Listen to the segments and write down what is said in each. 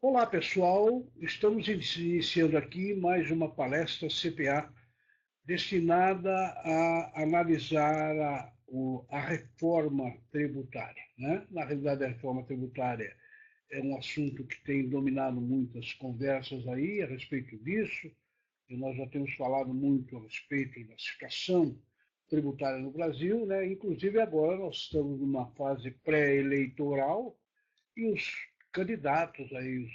Olá, pessoal. Estamos iniciando aqui mais uma palestra CPA destinada a analisar a reforma tributária, né? Na realidade, a reforma tributária é um assunto que tem dominado muitas conversas aí a respeito disso, e nós já temos falado muito a respeito da situação tributária no Brasil, né? Inclusive agora nós estamos numa fase pré-eleitoral e os candidatos aí,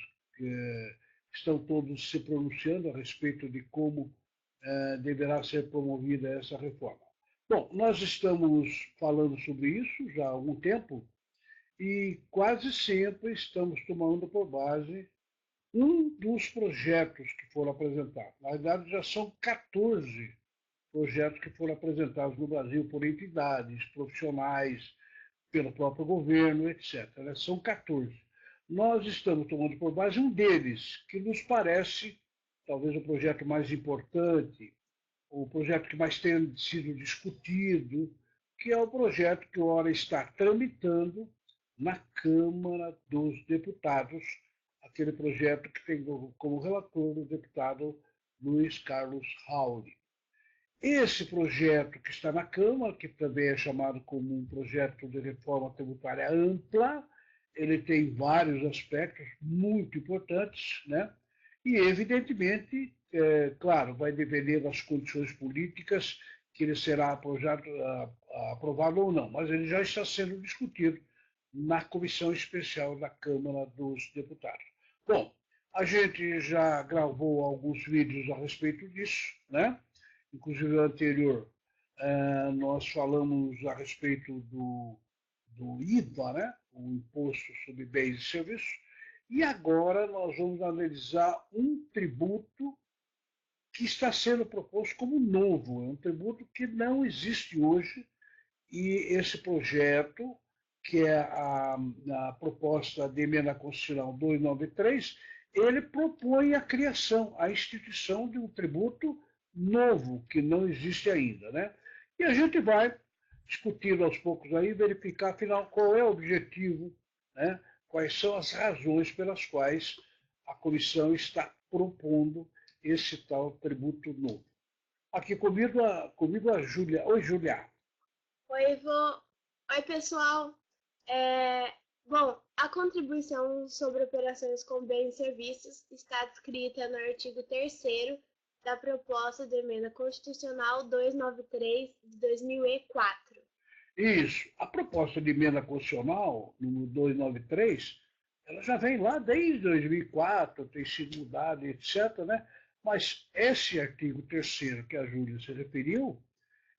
estão todos se pronunciando a respeito de como deverá ser promovida essa reforma. Bom, nós estamos falando sobre isso já há algum tempo e quase sempre estamos tomando por base um dos projetos que foram apresentados. Na verdade, já são 14 projetos que foram apresentados no Brasil por entidades, profissionais, pelo próprio governo, etc. São 14. Nós estamos tomando por base um deles, que nos parece talvez o projeto mais importante, o projeto que mais tenha sido discutido, que é o projeto que ora está tramitando na Câmara dos Deputados, aquele projeto que tem como relator o deputado Luiz Carlos Rauli. Esse projeto que está na Câmara, que também é chamado como um projeto de reforma tributária ampla, ele tem vários aspectos muito importantes, né? E, evidentemente, claro, vai depender das condições políticas que ele será aprovado ou não, mas ele já está sendo discutido na Comissão Especial da Câmara dos Deputados. Bom, a gente já gravou alguns vídeos a respeito disso, né? Inclusive o anterior, nós falamos a respeito do IVA, né? O Imposto sobre Bens e Serviços, e agora nós vamos analisar um tributo que está sendo proposto como novo, é um tributo que não existe hoje, e esse projeto, que é a proposta de emenda constitucional 293, ele propõe a criação, a instituição de um tributo novo, que não existe ainda, né? E a gente vai discutindo aos poucos aí, verificar, afinal, qual é o objetivo, né? Quais são as razões pelas quais a comissão está propondo esse tal tributo novo. Aqui comigo a Júlia. Oi, Júlia. Oi, Ivo. Oi, pessoal. Bom, a contribuição sobre operações com bens e serviços está descrita no artigo 3º da proposta de emenda constitucional 293 de 2004. Isso. A proposta de emenda constitucional, número 293, ela já vem lá desde 2004, tem sido mudada, etc., né? Mas esse artigo 3º que a Júlia se referiu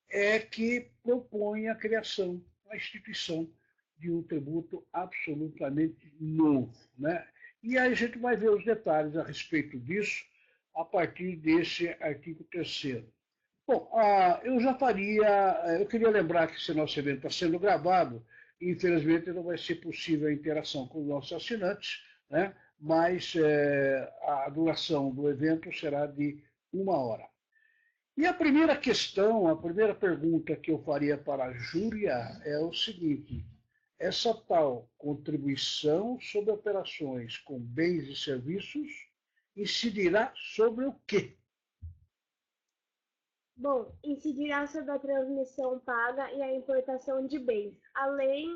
é que propõe a criação, a instituição de um tributo absolutamente novo, né? E aí a gente vai ver os detalhes a respeito disso a partir desse artigo 3º. Bom, eu queria lembrar que esse nosso evento está sendo gravado, e infelizmente não vai ser possível a interação com os nossos assinantes, né? Mas a duração do evento será de 1 hora. E a primeira questão, a primeira pergunta que eu faria para a Júlia é o seguinte: essa tal contribuição sobre operações com bens e serviços incidirá sobre o quê? Bom, incidirá sobre a transmissão paga e a importação de bens, além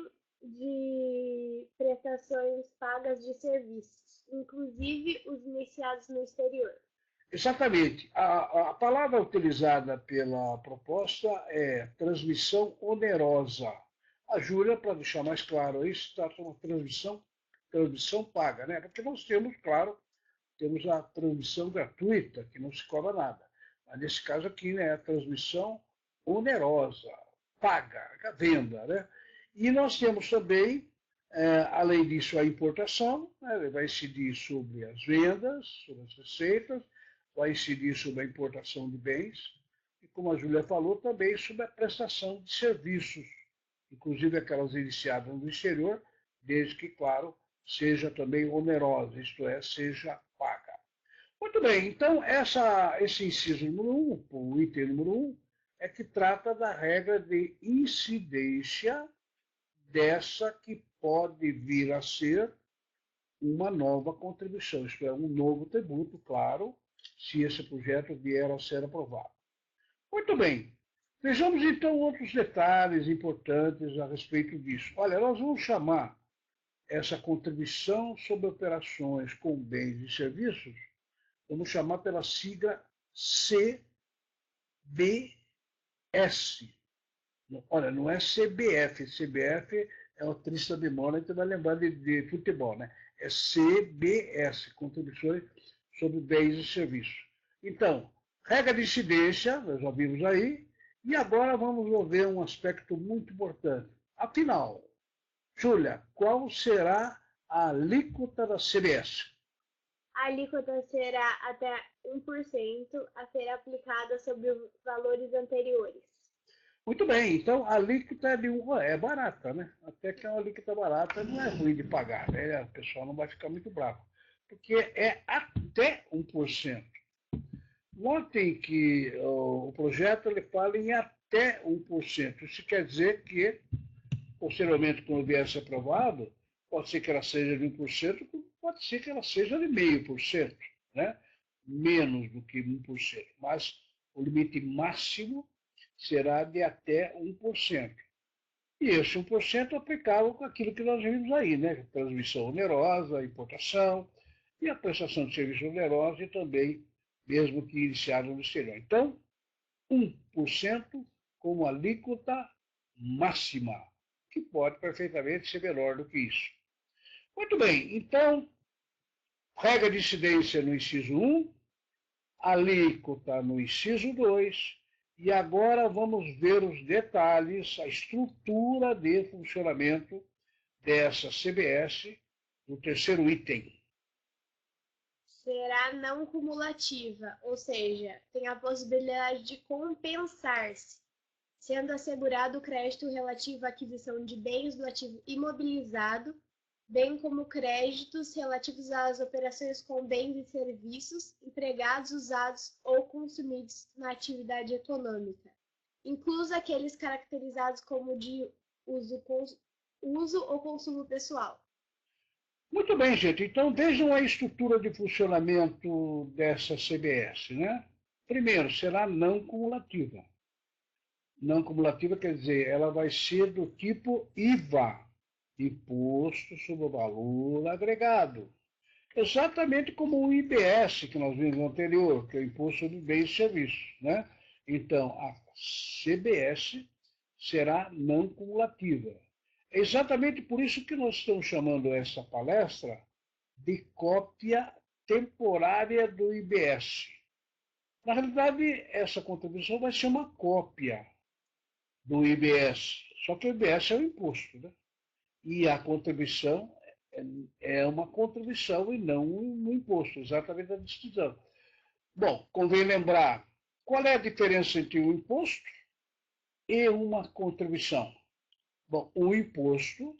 de prestações pagas de serviços, inclusive os iniciados no exterior. Exatamente. A palavra utilizada pela proposta é transmissão onerosa. A Júlia, para deixar mais claro isso, está com uma transmissão paga, né? Porque nós temos, claro, temos a transmissão gratuita, que não se cobra nada. Mas nesse caso aqui, né, a transmissão onerosa, paga, a venda, né? E nós temos também, além disso, a importação, né, vai incidir sobre as vendas, sobre as receitas, vai incidir sobre a importação de bens, e como a Júlia falou, também sobre a prestação de serviços, inclusive aquelas iniciadas no exterior, desde que, claro, seja também onerosa, isto é, seja paga. Muito bem, então esse inciso número 1, o item número 1, é que trata da regra de incidência dessa que pode vir a ser uma nova contribuição, isto é, um novo tributo, claro, se esse projeto vier a ser aprovado. Muito bem. Vejamos então outros detalhes importantes a respeito disso. Olha, nós vamos chamar essa contribuição sobre operações com bens e serviços, vamos chamar pela sigla CBS. Olha, não é CBF. CBF é o trista de Mônaco, então vai lembrar de futebol, né? É CBS, Contribuições sobre Bens e Serviços. Então, regra de incidência, nós já vimos aí, e agora vamos ver um aspecto muito importante. Afinal, Júlia, qual será a alíquota da CBS? A alíquota será até 1% a ser aplicada sobre os valores anteriores. Muito bem, então a alíquota é barata, né? Até que é uma alíquota barata não é ruim de pagar, né? O pessoal não vai ficar muito bravo, porque é até 1%. Notem que o projeto ele fala em até 1%. Isso quer dizer que, posteriormente, quando vier a ser aprovado, pode ser que ela seja de 1%, pode ser que ela seja de 0,5%, né? Menos do que 1%. Mas o limite máximo será de até 1%. E esse 1% é aplicável com aquilo que nós vimos aí, né? Transmissão onerosa, importação e a prestação de serviço onerosa e também, mesmo que iniciado no exterior. Então, 1% como alíquota máxima, que pode perfeitamente ser menor do que isso. Muito bem, então, regra de incidência no inciso 1, alíquota no inciso 2, e agora vamos ver os detalhes, a estrutura de funcionamento dessa CBS, no terceiro item. Será não cumulativa, ou seja, tem a possibilidade de compensar-se, sendo assegurado o crédito relativo à aquisição de bens do ativo imobilizado, bem como créditos relativos às operações com bens e serviços empregados, usados ou consumidos na atividade econômica, incluso aqueles caracterizados como de uso ou consumo pessoal. Muito bem, gente. Então, vejam a estrutura de funcionamento dessa CBS, né? Primeiro, será não cumulativa. Não cumulativa quer dizer, ela vai ser do tipo IVA, Imposto sobre o Valor Agregado. Exatamente como o IBS, que nós vimos no anterior, que é o Imposto sobre Bens e Serviços, né? Então, a CBS será não cumulativa. É exatamente por isso que nós estamos chamando essa palestra de cópia temporária do IBS. Na realidade, essa contribuição vai ser uma cópia do IBS, só que o IBS é o imposto, né? E a contribuição é uma contribuição e não um imposto, exatamente a distinção. Bom, convém lembrar qual é a diferença entre um imposto e uma contribuição. Bom, o imposto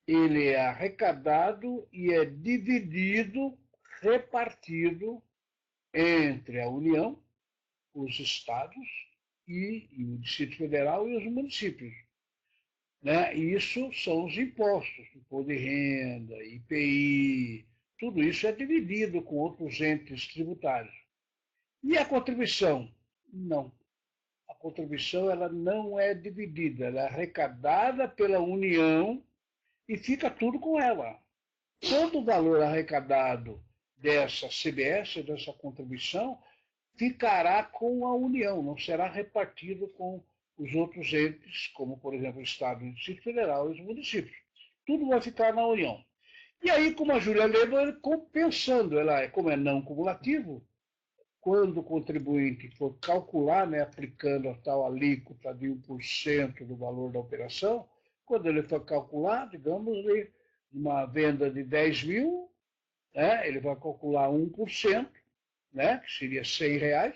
ele é arrecadado e é dividido, repartido entre a União, os estados e o Distrito Federal e os municípios. Né? E isso são os impostos, imposto de renda, IPI, tudo isso é dividido com outros entes tributários. E a contribuição? Não. A contribuição ela não é dividida, ela é arrecadada pela União e fica tudo com ela. Todo o valor arrecadado dessa CBS, dessa contribuição, ficará com a União, não será repartido com os outros entes, como, por exemplo, o Estado, o Distrito Federal e os municípios. Tudo vai ficar na União. E aí, como a Júlia lembra, compensando, como é não cumulativo, quando o contribuinte for calcular, né, aplicando a tal alíquota de 1% do valor da operação, quando ele for calcular, digamos, uma venda de 10 mil, né, ele vai calcular 1%, né, que seria R$100,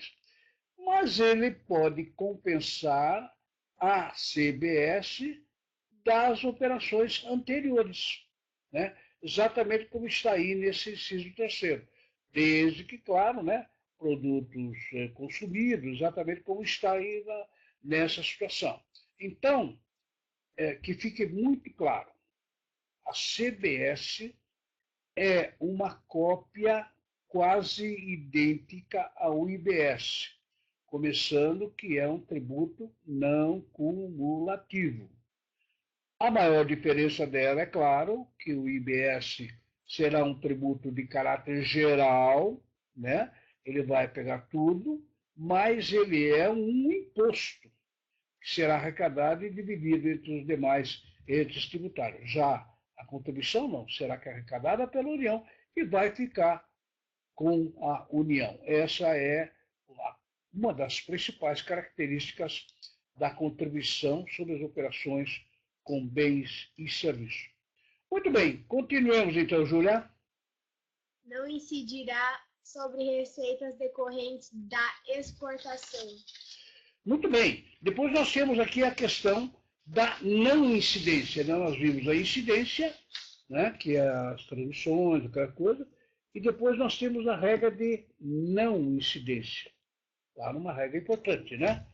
mas ele pode compensar a CBS das operações anteriores, né, exatamente como está aí nesse inciso terceiro, desde que, claro, né, produtos consumidos, exatamente como está aí nessa situação. Então, que fique muito claro, a CBS é uma cópia quase idêntica ao IBS, começando que é um tributo não cumulativo. A maior diferença dela é, claro, que o IBS será um tributo de caráter geral, né? Ele vai pegar tudo, mas ele é um imposto que será arrecadado e dividido entre os demais entes tributários. Já a contribuição não, será arrecadada pela União e vai ficar com a União. Essa é uma das principais características da contribuição sobre as operações com bens e serviços. Muito bem, continuemos então, Júlia. Não incidirá sobre receitas decorrentes da exportação. Muito bem, depois nós temos aqui a questão da não incidência. Né? Nós vimos a incidência, né? Que é as transmissões, aquela coisa, e depois nós temos a regra de não incidência. Claro, uma regra importante, né?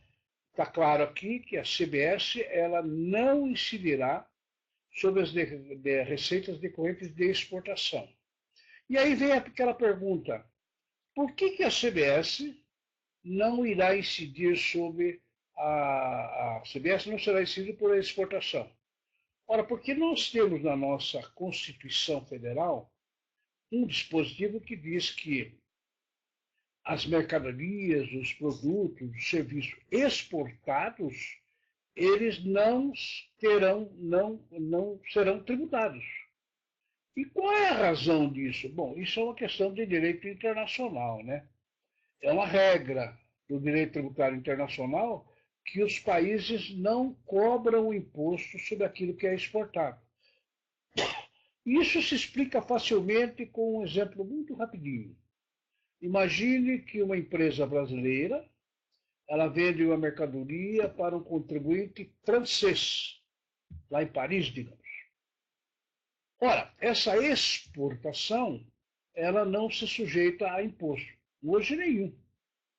Está claro aqui que a CBS ela não incidirá sobre as receitas decorrentes de exportação. E aí vem aquela pergunta, por que a CBS não irá incidir sobre a CBS não será incidida por exportação? Ora, porque nós temos na nossa Constituição Federal um dispositivo que diz que as mercadorias, os produtos, os serviços exportados, eles não serão tributados. E qual é a razão disso? Bom, isso é uma questão de direito internacional, né? É uma regra do direito tributário internacional que os países não cobram imposto sobre aquilo que é exportado. Isso se explica facilmente com um exemplo muito rapidinho. Imagine que uma empresa brasileira ela vende uma mercadoria para um contribuinte francês, lá em Paris, digamos. Ora, essa exportação ela não se sujeita a imposto. Hoje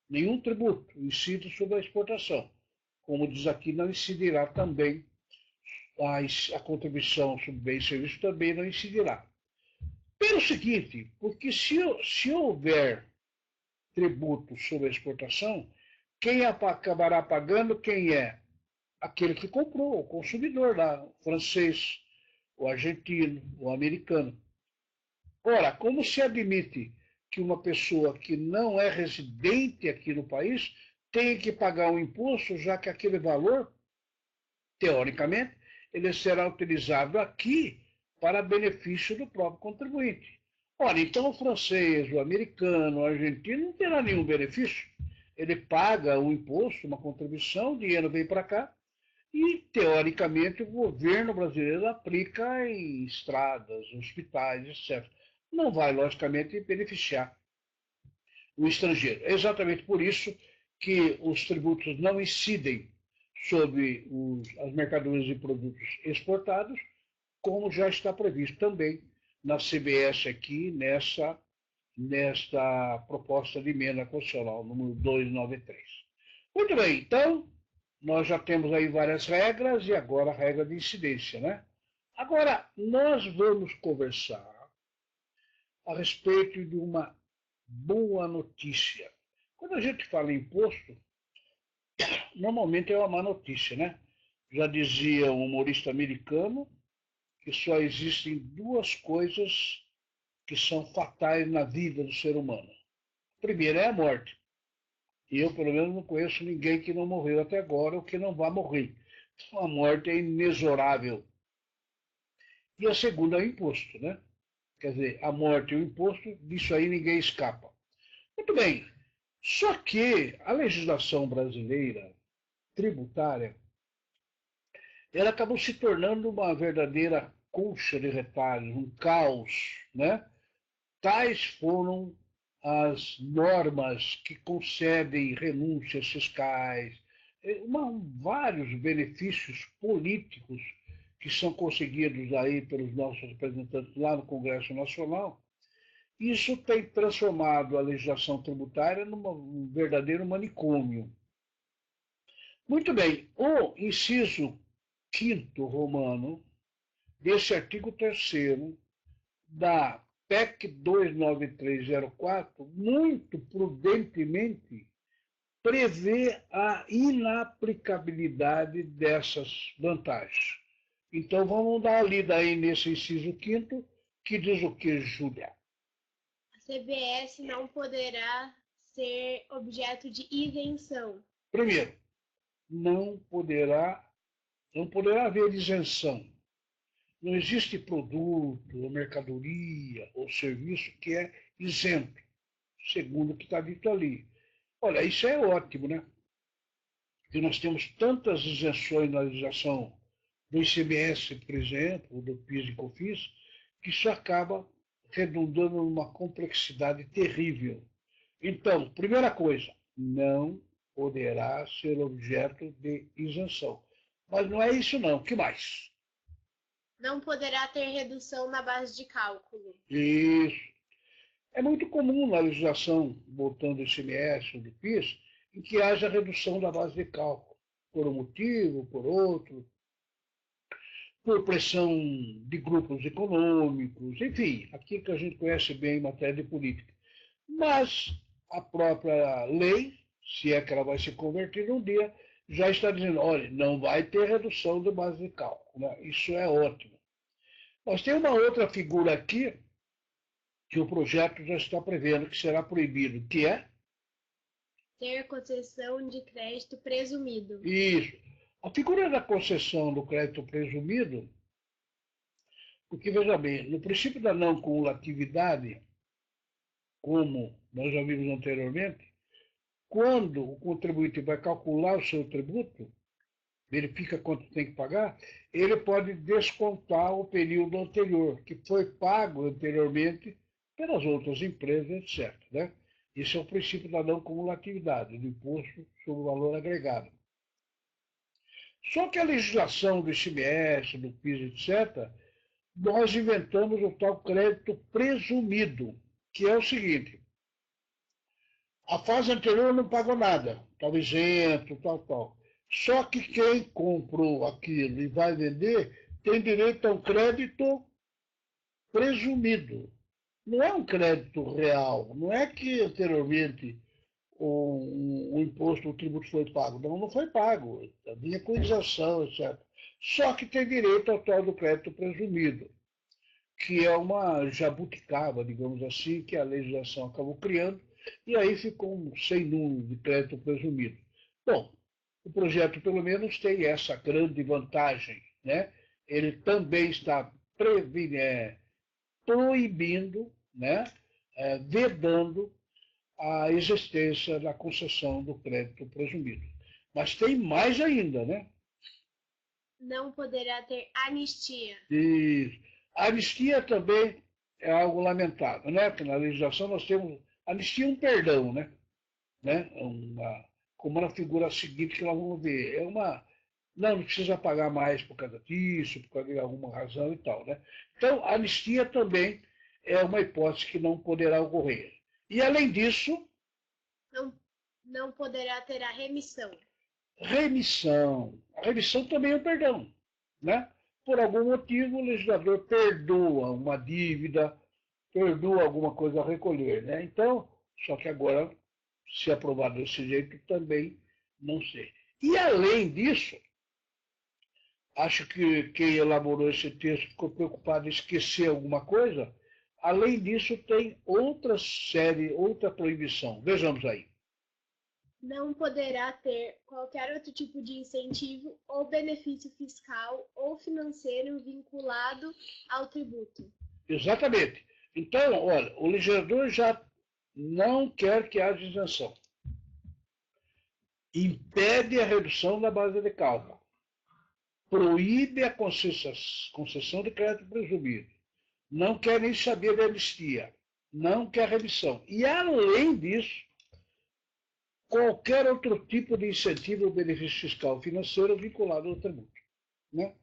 nenhum tributo incide sobre a exportação. Como diz aqui, não incidirá também a contribuição sobre bens e serviços também não incidirá. Pelo seguinte, porque se houver tributo sobre a exportação, quem acabará pagando, quem é? Aquele que comprou, o consumidor lá, o francês, o argentino, o americano. Ora, como se admite que uma pessoa que não é residente aqui no país tem que pagar um imposto, já que aquele valor, teoricamente, ele será utilizado aqui para benefício do próprio contribuinte. Ora, então o francês, o americano, o argentino não terá nenhum benefício. Ele paga o imposto, uma contribuição, o dinheiro vem para cá, e, teoricamente, o governo brasileiro aplica em estradas, hospitais, etc. Não vai, logicamente, beneficiar o estrangeiro. É exatamente por isso que os tributos não incidem sobre as mercadorias e produtos exportados, como já está previsto também na CBS aqui, nesta proposta de emenda constitucional, número 293. Muito bem, então, nós já temos aí várias regras e agora a regra de incidência, né? Agora, nós vamos conversar a respeito de uma boa notícia. Quando a gente fala em imposto, normalmente é uma má notícia, né? Já dizia um humorista americano que só existem duas coisas que são fatais na vida do ser humano. A primeira é a morte. E eu, pelo menos, não conheço ninguém que não morreu até agora ou que não vá morrer. Então, a morte é inexorável. E a segunda é o imposto, né? Quer dizer, a morte e o imposto, disso aí ninguém escapa. Muito bem. Só que a legislação brasileira tributária, ela acabou se tornando uma verdadeira colcha de retalhos, um caos, né? Tais foram as normas que concedem renúncias fiscais, vários benefícios políticos que são conseguidos aí pelos nossos representantes lá no Congresso Nacional. Isso tem transformado a legislação tributária num verdadeiro manicômio. Muito bem, o inciso 5º romano desse artigo 3º da PEC 29304, muito prudentemente, prevê a inaplicabilidade dessas vantagens. Então, vamos dar uma lida aí nesse inciso 5º, que diz o que, Júlia? A CBS não poderá ser objeto de isenção. Primeiro, não poderá haver isenção. Não existe produto, ou mercadoria, ou serviço que é isento, segundo o que está dito ali. Olha, isso é ótimo, né? Porque nós temos tantas isenções na legislação do ICMS, por exemplo, do PIS e COFINS, que isso acaba redundando numa complexidade terrível. Então, primeira coisa, não poderá ser objeto de isenção. Mas não é isso não. O que mais? Não poderá ter redução na base de cálculo. Isso. É muito comum na legislação, voltando ao ICMS ou do PIS, em que haja redução da base de cálculo, por um motivo, por outro, por pressão de grupos econômicos, enfim, aquilo que a gente conhece bem em matéria de política. Mas a própria lei, se é que ela vai se converter um dia, já está dizendo, olha, não vai ter redução de base de cálculo. Né? Isso é ótimo. Mas tem uma outra figura aqui que o projeto já está prevendo que será proibido, que é? Ter concessão de crédito presumido. Isso. A figura da concessão do crédito presumido, porque, veja bem, no princípio da não cumulatividade, como nós já vimos anteriormente, quando o contribuinte vai calcular o seu tributo, verifica quanto tem que pagar, ele pode descontar o período anterior, que foi pago anteriormente pelas outras empresas, etc. Né? Esse é o princípio da não cumulatividade, do imposto sobre o valor agregado. Só que a legislação do ICMS, do PIS, etc., nós inventamos o tal crédito presumido, que é o seguinte: a fase anterior não pagou nada, estava isento, tal. Só que quem comprou aquilo e vai vender tem direito a um crédito presumido. Não é um crédito real, não é que anteriormente o imposto, o tributo foi pago. Não, não foi pago, vinha com isenção, etc. Só que tem direito ao tal do crédito presumido, que é uma jabuticaba, digamos assim, que a legislação acabou criando, e aí ficou um sem número de crédito presumido. Bom, o projeto, pelo menos, tem essa grande vantagem, né? Ele também está proibindo, né? Vedando a existência da concessão do crédito presumido. Mas tem mais ainda, né? Não poderá ter anistia. E a anistia também é algo lamentável, né? Porque na legislação nós temos anistia, um perdão, né? Como na figura seguinte que nós vamos ver. Não precisa pagar mais por causa disso, por causa de alguma razão e tal, né? Então, a anistia também é uma hipótese que não poderá ocorrer. E, além disso... Não poderá ter a remissão. Remissão. A remissão também é um perdão, né? Por algum motivo, o legislador perdoa uma dívida, perdoa alguma coisa a recolher, né? Então, só que agora, se aprovado desse jeito, também não sei. E, além disso, acho que quem elaborou esse texto ficou preocupado em esquecer alguma coisa. Além disso, tem outra proibição. Vejamos aí. Não poderá ter qualquer outro tipo de incentivo ou benefício fiscal ou financeiro vinculado ao tributo. Exatamente. Então, olha, o legislador já não quer que haja isenção. Impede a redução da base de cálculo. Proíbe a concessão de crédito presumido. Não quer nem saber da anistia. Não quer remissão. E, além disso, qualquer outro tipo de incentivo ou benefício fiscal ou financeiro vinculado ao tributo. Né?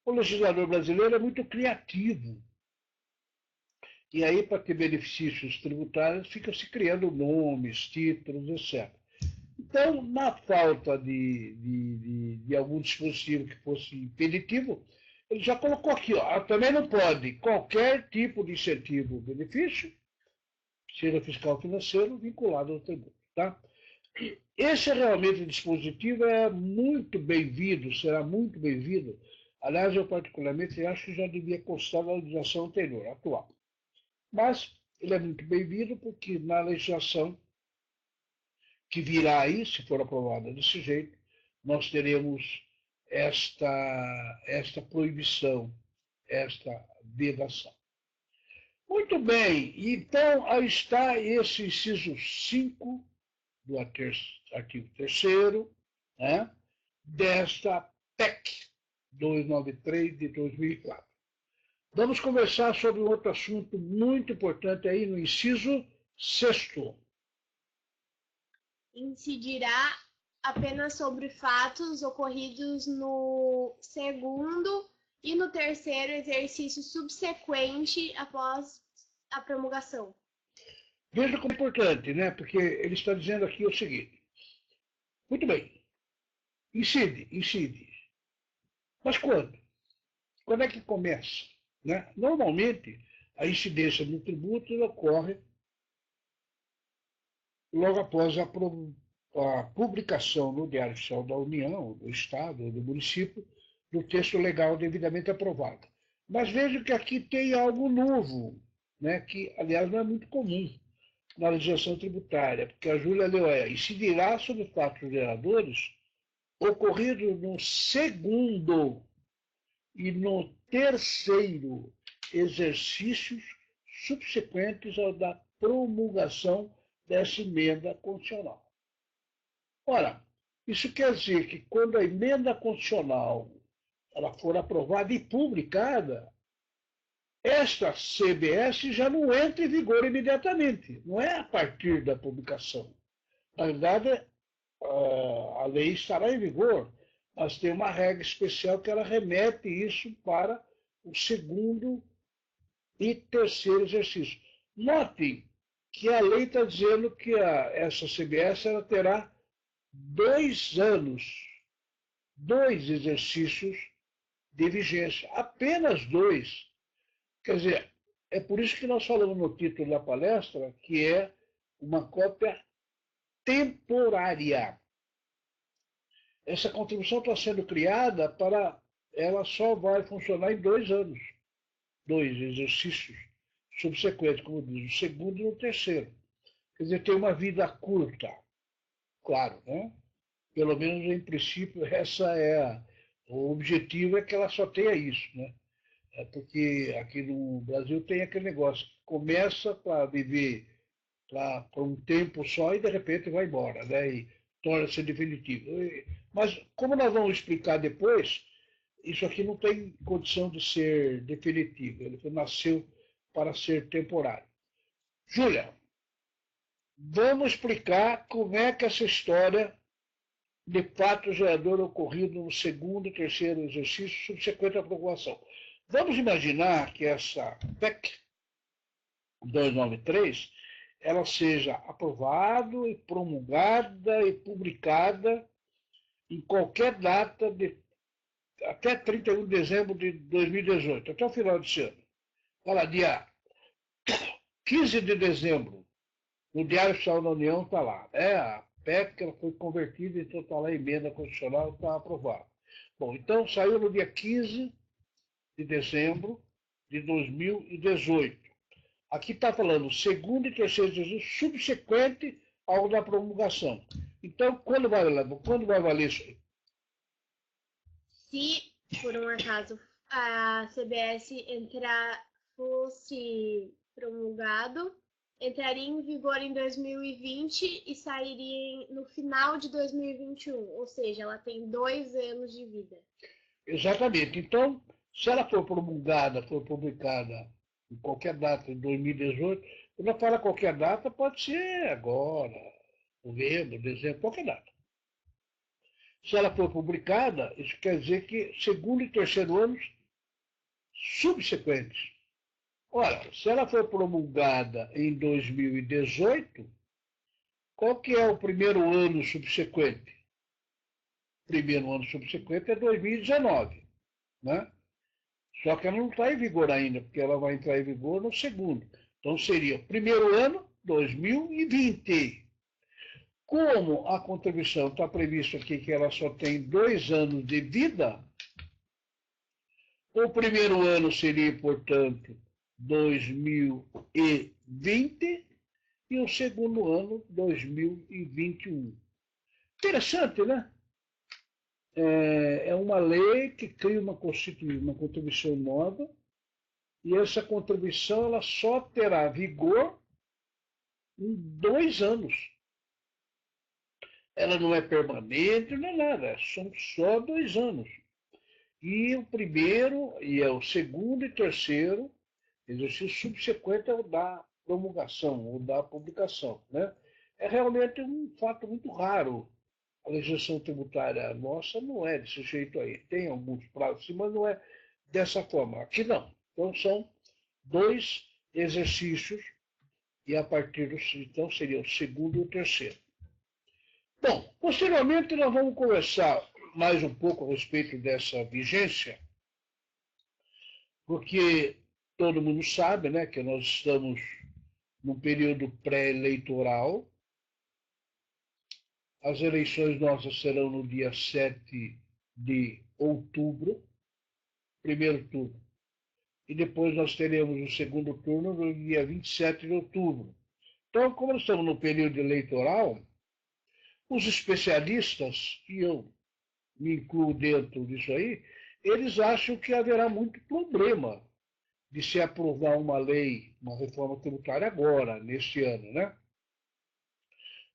O legislador brasileiro é muito criativo. E aí, para ter benefícios tributários, fica se criando nomes, títulos, etc. Então, na falta de algum dispositivo que fosse impeditivo, ele já colocou aqui, ó, também não pode qualquer tipo de incentivo ou benefício, seja fiscal ou financeiro, vinculado ao tributo. Tá? Esse realmente dispositivo é muito bem-vindo, será muito bem-vindo. Aliás, eu particularmente acho que já devia constar na legislação anterior, atual. Mas ele é muito bem-vindo porque na legislação que virá aí, se for aprovada desse jeito, nós teremos esta proibição, esta vedação. Muito bem, então aí está esse inciso 5 do artigo 3º, né, desta PEC 293 de 2004. Vamos conversar sobre um outro assunto muito importante aí no inciso 6º. Incidirá apenas sobre fatos ocorridos no segundo e no terceiro exercício subsequente após a promulgação. Veja como é importante, né? Porque ele está dizendo aqui o seguinte. Muito bem. Incide. Mas quando? Quando é que começa? Né? Normalmente, a incidência no tributo ocorre logo após a publicação no Diário Oficial da União, do Estado, do município, do texto legal devidamente aprovado. Mas veja que aqui tem algo novo, né? Que, aliás, não é muito comum na legislação tributária, porque a Júlia leu incidirá sobre fatos geradores ocorridos no segundo e no terceiro exercícios subsequentes ao da promulgação dessa emenda constitucional. Ora, isso quer dizer que quando a emenda constitucional ela for aprovada e publicada, esta CBS já não entra em vigor imediatamente, não é a partir da publicação. Na verdade, a lei estará em vigor, mas tem uma regra especial que ela remete isso para o segundo e terceiro exercício. Notem que a lei está dizendo que essa CBS ela terá 2 anos, 2 exercícios de vigência, apenas 2. Quer dizer, é por isso que nós falamos no título da palestra que é uma cópia temporária. Essa contribuição está sendo criada para... Ela só vai funcionar em 2 anos. 2 exercícios subsequentes, como diz, o segundo e o terceiro. Quer dizer, tem uma vida curta, claro, né? Pelo menos em princípio, o objetivo é que ela só tenha isso, né? É porque aqui no Brasil tem aquele negócio, começa para viver por um tempo só e de repente vai embora, né? E torna-se definitivo. Mas como nós vamos explicar depois, isso aqui não tem condição de ser definitivo, ele nasceu para ser temporário. Júlia, vamos explicar como é que essa história de fato gerador ocorrido no segundo e terceiro exercício subsequente à promulgação. Vamos imaginar que essa PEC 293 ela seja aprovada e promulgada e publicada em qualquer data até 31 de dezembro de 2018, até o final desse ano. Olha, dia 15 de dezembro, no Diário Oficial da União está lá. A PEC ela foi convertida, então está lá a emenda constitucional, está aprovada. Bom, então saiu no dia 15 de dezembro de 2018. Aqui está falando segundo e terceiro exercício subsequente ao da promulgação. Então, quando vai valer isso aí? Se, por um acaso, a CBS fosse promulgado, entraria em vigor em 2020 e sairia no final de 2021, ou seja, ela tem 2 anos de vida. Exatamente. Então, se ela for promulgada, for publicada em qualquer data de 2018, quando eu falo qualquer data, pode ser agora, novembro, dezembro, qualquer data. Se ela for publicada, isso quer dizer que segundo e terceiro anos subsequentes. Ora, se ela for promulgada em 2018, qual que é o primeiro ano subsequente? O primeiro ano subsequente é 2019, né? Só que ela não está em vigor ainda, porque ela vai entrar em vigor no segundo. Então seria o primeiro ano, 2020. Como a contribuição está previsto aqui que ela só tem 2 anos de vida, o primeiro ano seria, portanto, 2020 e o segundo ano, 2021. Interessante, né? É uma lei que cria uma contribuição nova e essa contribuição ela só terá vigor em 2 anos. Ela não é permanente, não é nada, são só 2 anos. E o primeiro, e é o segundo e terceiro exercício subsequente ao da promulgação, ou da publicação. Né? É realmente um fato muito raro. A legislação tributária nossa não é desse jeito aí. Tem alguns prazos, mas não é dessa forma. Aqui não. Então são 2 exercícios e a partir do então seria o segundo e o terceiro. Bom, posteriormente nós vamos conversar mais um pouco a respeito dessa vigência, porque todo mundo sabe, né, que nós estamos num período pré-eleitoral. As eleições nossas serão no dia 7 de outubro, primeiro turno. E depois nós teremos o segundo turno no dia 27 de outubro. Então, como nós estamos no período eleitoral, os especialistas, e eu me incluo dentro disso aí, eles acham que haverá muito problema de se aprovar uma lei, uma reforma tributária agora, neste ano, né?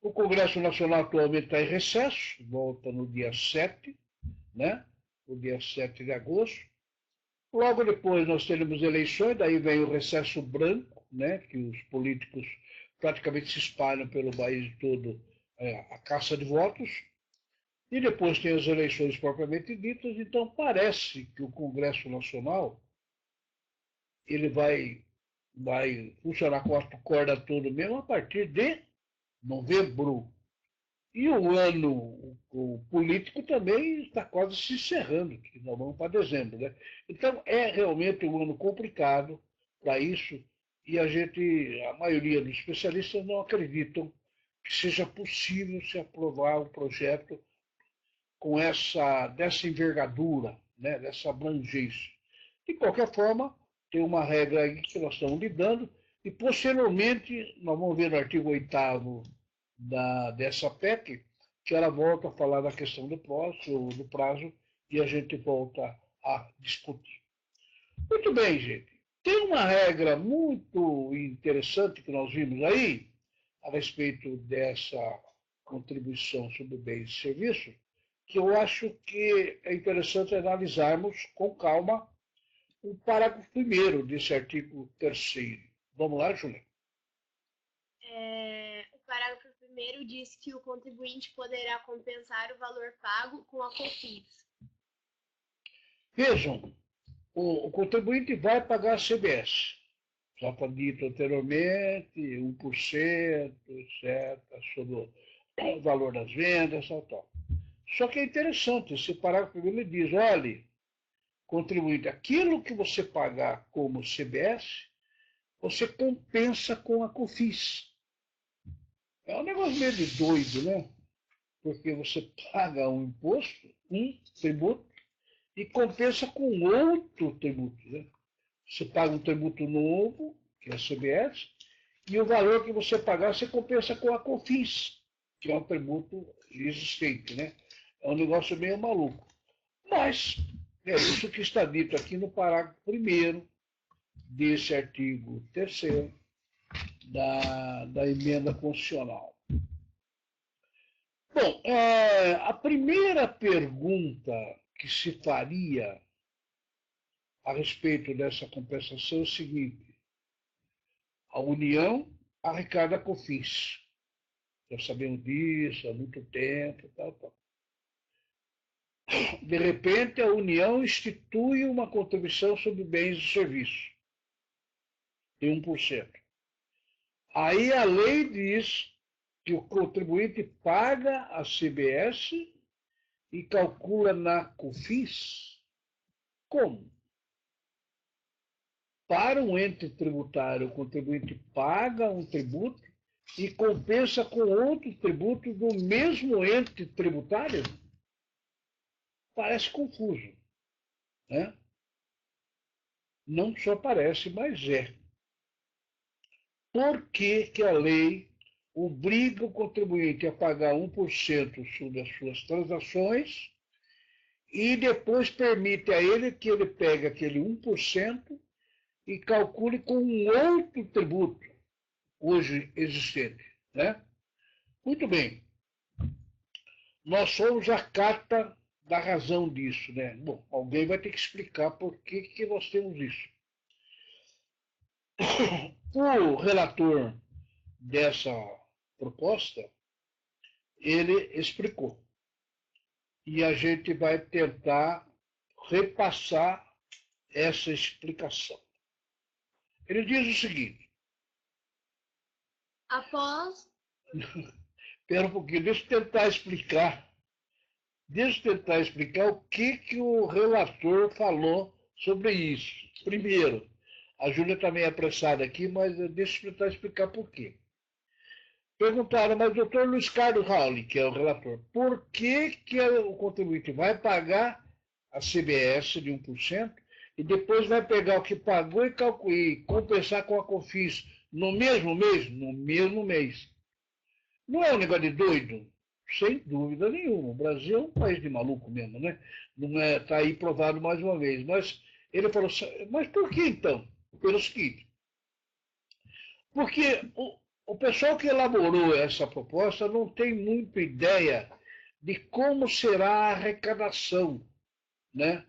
O Congresso Nacional atualmente está em recesso, volta no dia 7, né? O dia 7 de agosto. Logo depois nós teremos eleições, daí vem o recesso branco, né? Que os políticos praticamente se espalham pelo país todo, a caça de votos. E depois tem as eleições propriamente ditas, então parece que o Congresso Nacional ele vai funcionar com a corda toda mesmo a partir de novembro. E o ano o político também está quase se encerrando, que nós vamos para dezembro. Né? Então é realmente um ano complicado para isso, e a maioria dos especialistas não acreditam que seja possível se aprovar um projeto com dessa envergadura, né, dessa abrangência. De qualquer forma, tem uma regra aí que nós estamos lidando, e posteriormente nós vamos ver no artigo 8º dessa PEC, que ela volta a falar da questão do prazo, e a gente volta a discutir. Muito bem, gente. Tem uma regra muito interessante que nós vimos aí, a respeito dessa contribuição sobre bens e serviços, que eu acho que é interessante analisarmos com calma o parágrafo 1º desse artigo 3º. Vamos lá, Júlia? O parágrafo 1º diz que o contribuinte poderá compensar o valor pago com a COFINS. Vejam, o contribuinte vai pagar a CBS. Já foi dito anteriormente, 1%, etc., sobre o valor das vendas, tal. Só que é interessante, esse parágrafo 1º diz, olha, contribuinte, aquilo que você pagar como CBS, você compensa com a COFINS. É um negócio meio de doido, né? Porque você paga um imposto, um tributo, e compensa com outro tributo. Né? Você paga um tributo novo, que é a CBS, e o valor que você pagar, você compensa com a COFINS, que é um tributo existente. Né? É um negócio meio maluco. Mas é isso que está dito aqui no parágrafo 1º desse artigo 3º da emenda constitucional. Bom, a primeira pergunta que se faria a respeito dessa compensação é o seguinte: a União arrecada COFINS. Já sabemos disso há muito tempo, tal. De repente, a União institui uma contribuição sobre bens e serviços de 1%. Aí a lei diz que o contribuinte paga a CBS e calcula na COFINS. Como? para um ente tributário, o contribuinte paga um tributo e compensa com outro tributo do mesmo ente tributário? Parece confuso, né? Não só parece, mas é. Por que que a lei obriga o contribuinte a pagar 1% sobre as suas transações e depois permite a ele que ele pegue aquele 1% e calcule com um outro tributo hoje existente, né? Muito bem. Nós somos a carta da razão disso, né? Bom, alguém vai ter que explicar por que que nós temos isso. O relator dessa proposta, ele explicou. E a gente vai tentar repassar essa explicação. Ele diz o seguinte. Após. Espera um pouquinho, deixa eu tentar explicar. Deixa eu tentar explicar o que que o relator falou sobre isso. Primeiro, a Júlia está meio apressada aqui, mas deixa eu tentar explicar por quê. Perguntaram, mas o doutor Luiz Carlos Rauli, que é o relator, por que que o contribuinte vai pagar a CBS de 1% e depois vai pegar o que pagou e compensar com a COFINS no mesmo mês? No mesmo mês. Não é um negócio de doido? Sem dúvida nenhuma. O Brasil é um país de maluco mesmo, né? Não é, está aí provado mais uma vez. Mas ele falou, mas por que então? Pelo seguinte, porque o pessoal que elaborou essa proposta não tem muita ideia de como será a arrecadação, né,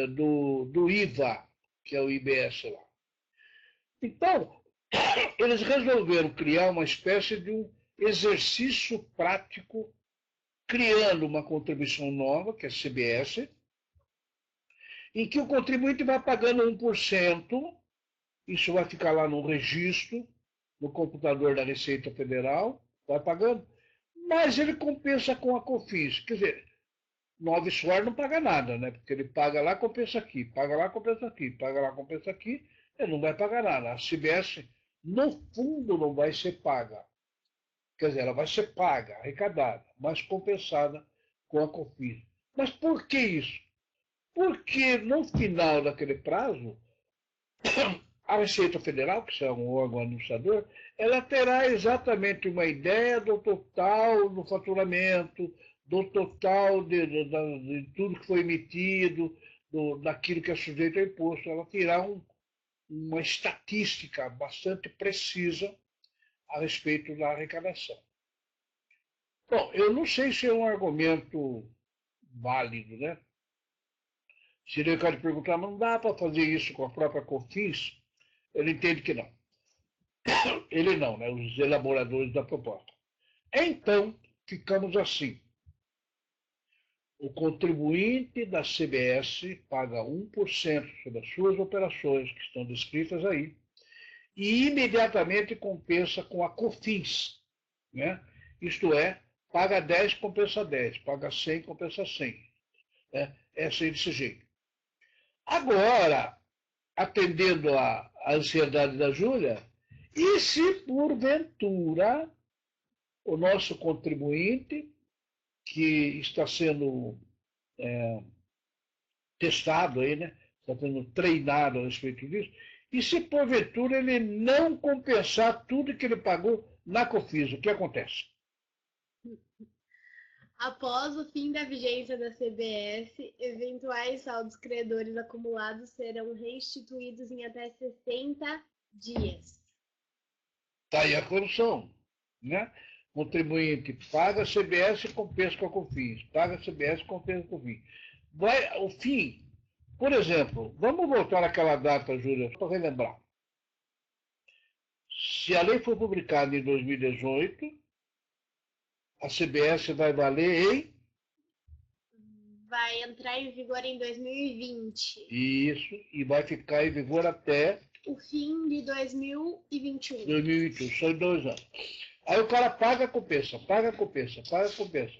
do IVA, que é o IBS lá. Então, eles resolveram criar uma espécie de um exercício prático, criando uma contribuição nova, que é a CBS, em que o contribuinte vai pagando 1%, isso vai ficar lá no registro, no computador da Receita Federal, vai pagando, mas ele compensa com a COFINS. Quer dizer, Nova Soar não paga nada, né? Porque ele paga lá, compensa aqui, paga lá, compensa aqui, paga lá, compensa aqui, ele não vai pagar nada. A CBS, no fundo, não vai ser paga. Quer dizer, ela vai ser paga, arrecadada, mas compensada com a COFINS. Mas por que isso? Porque no final daquele prazo, a Receita Federal, que é um órgão administrador, ela terá exatamente uma ideia do total do faturamento, do total de tudo que foi emitido, daquilo que é sujeito a imposto. Ela terá uma estatística bastante precisa a respeito da arrecadação. Bom, eu não sei se é um argumento válido, né? Se ele quer perguntar, não dá para fazer isso com a própria COFINS? Ele entende que não. Ele não, né? Os elaboradores da proposta. Então, ficamos assim. O contribuinte da CBS paga 1% sobre as suas operações, que estão descritas aí, e imediatamente compensa com a COFINS, né? Isto é, paga 10, compensa 10, paga 100, compensa 100. Né? É assim desse jeito. Agora, atendendo à ansiedade da Júlia, e se porventura o nosso contribuinte, que está sendo testado aí, né? Está sendo treinado a respeito disso, e se porventura ele não compensar tudo que ele pagou na COFINS, o que acontece? Após o fim da vigência da CBS, eventuais saldos credores acumulados serão restituídos em até 60 dias. Está aí a correção, né? O contribuinte paga a CBS e compensa com a COFINS. Paga a CBS e compensa com a COFINS. Vai, o fim, por exemplo, vamos voltar àquela data, Júlia, para relembrar. Se a lei for publicada em 2018, a CBS vai valer em? Vai entrar em vigor em 2020. Isso, e vai ficar em vigor até? O fim de 2021. 2021, só em 2 anos. Aí o cara paga, compensa, paga, compensa, paga, compensa.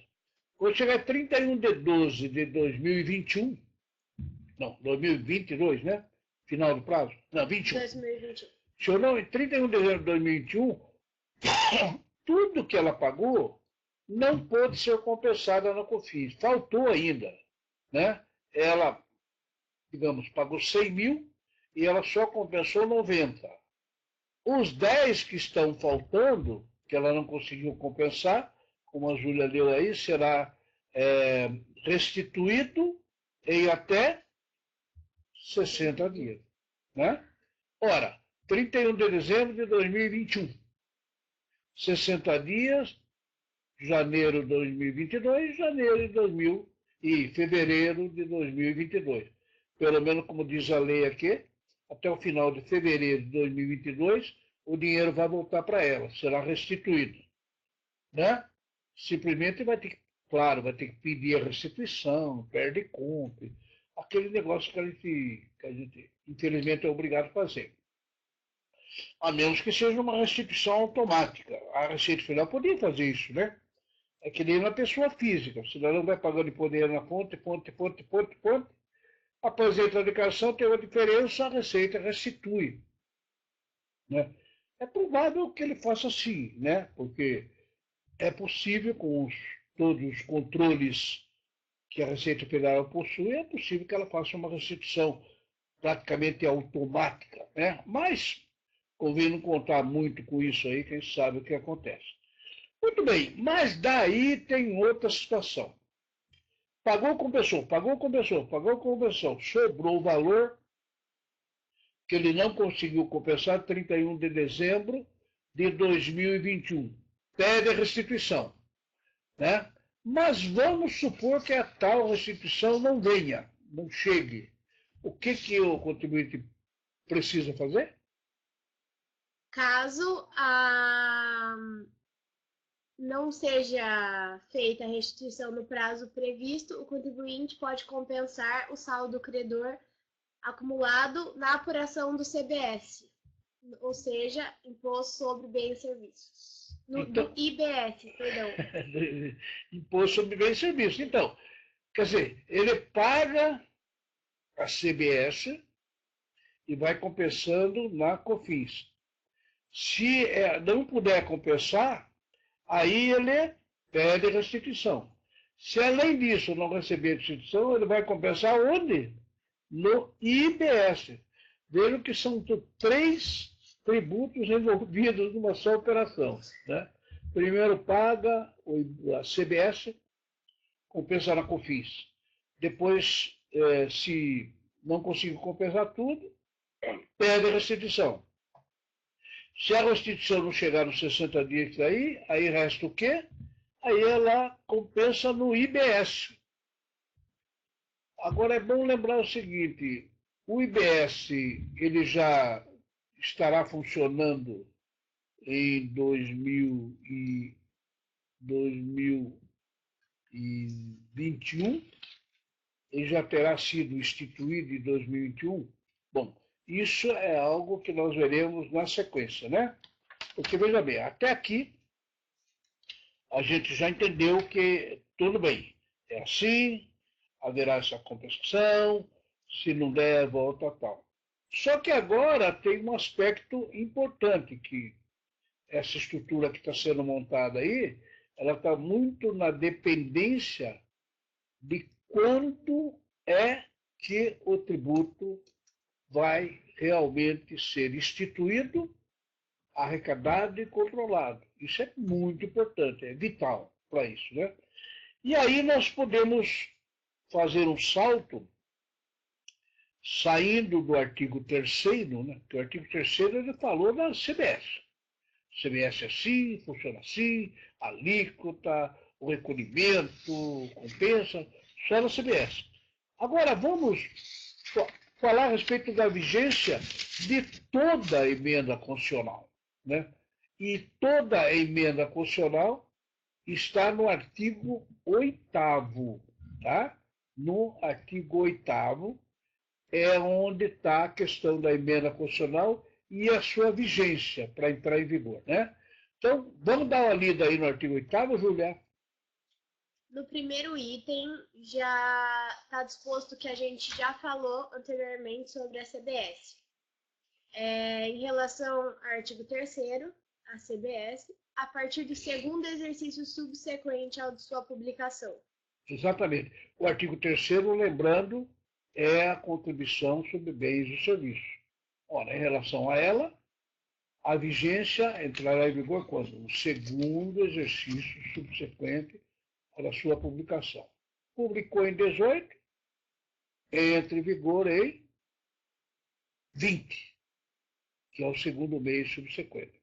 Quando chegar 31 de 12 de 2021, não, 2022, né? Final do prazo? Não, 21. 2021. Se eu não, em 31 de dezembro de 2021, tudo que ela pagou não pôde ser compensada na COFINS. Faltou ainda, né? Ela, digamos, pagou 100 mil e ela só compensou 90. Os 10 que estão faltando, que ela não conseguiu compensar, como a Júlia leu aí, será restituído em até 60 dias. Né? Ora, 31 de dezembro de 2021, 60 dias, janeiro de 2022, janeiro de 2000 e fevereiro de 2022. Pelo menos, como diz a lei aqui, até o final de fevereiro de 2022, o dinheiro vai voltar para ela, será restituído. Né? Simplesmente vai ter que, claro, vai ter que pedir a restituição, perde compra, aquele negócio que a gente infelizmente é obrigado a fazer. A menos que seja uma restituição automática. A Receita Federal podia fazer isso, né? É que nem uma pessoa física. O cidadão vai pagando imposto na fonte. Apresenta a declaração, tem uma diferença, a Receita restitui. Né? É provável que ele faça assim, né? Porque é possível, com todos os controles que a Receita Federal possui, é possível que ela faça uma restituição praticamente automática. Né? Mas convém não contar muito com isso aí, quem sabe o que acontece. Muito bem, mas daí tem outra situação. Pagou, compensou, sobrou o valor que ele não conseguiu compensar 31 de dezembro de 2021. Pede a restituição. Né? Mas vamos supor que a tal restituição não venha, não chegue. O que o contribuinte precisa fazer? Caso não seja feita a restituição no prazo previsto, o contribuinte pode compensar o saldo credor acumulado na apuração do CBS, ou seja, Imposto sobre Bens e Serviços. Do IBS, perdão. Imposto sobre Bens e Serviços. Então, quer dizer, ele paga a CBS e vai compensando na COFINS. Se não puder compensar, aí ele pede restituição. Se além disso não receber restituição, ele vai compensar onde? No IBS. Vejam que são 3 tributos envolvidos numa só operação. Né? Primeiro paga a CBS, compensa na COFINS. Depois, se não conseguir compensar tudo, pede a restituição. Se a restituição não chegar nos 60 dias daí, aí resta o quê? Aí ela compensa no IBS. Agora é bom lembrar o seguinte, o IBS ele já estará funcionando em 2021, ele já terá sido instituído em 2021. Bom, isso é algo que nós veremos na sequência, né? Porque, veja bem, até aqui a gente já entendeu que tudo bem, é assim, haverá essa compensação, se não der, volta tal. Só que agora tem um aspecto importante, que essa estrutura que está sendo montada aí, ela está muito na dependência de quando é que o tributo vai realmente ser instituído, arrecadado e controlado. Isso é muito importante, é vital para isso. Né? E aí nós podemos fazer um salto, saindo do artigo 3º, né? Porque o artigo 3º ele falou da CBS. CBS é assim, funciona assim, alíquota, o recolhimento, compensa, só na CBS. Agora vamos falar a respeito da vigência de toda a emenda constitucional. Né? E toda a emenda constitucional está no artigo 8º. Tá? No artigo 8º é onde está a questão da emenda constitucional e a sua vigência para entrar em vigor. Né? Então, vamos dar uma lida aí no artigo 8º, Julia? no primeiro item já está disposto que a gente já falou anteriormente sobre a CBS. Em relação ao artigo 3º, a CBS, a partir do segundo exercício subsequente ao de sua publicação. Exatamente. O artigo 3º, lembrando, é a contribuição sobre bens e serviços. Ora, em relação a ela, a vigência entrará em vigor quando? No segundo exercício subsequente à sua publicação. Publicou em 18, entra em vigor em 20, que é o segundo mês subsequente.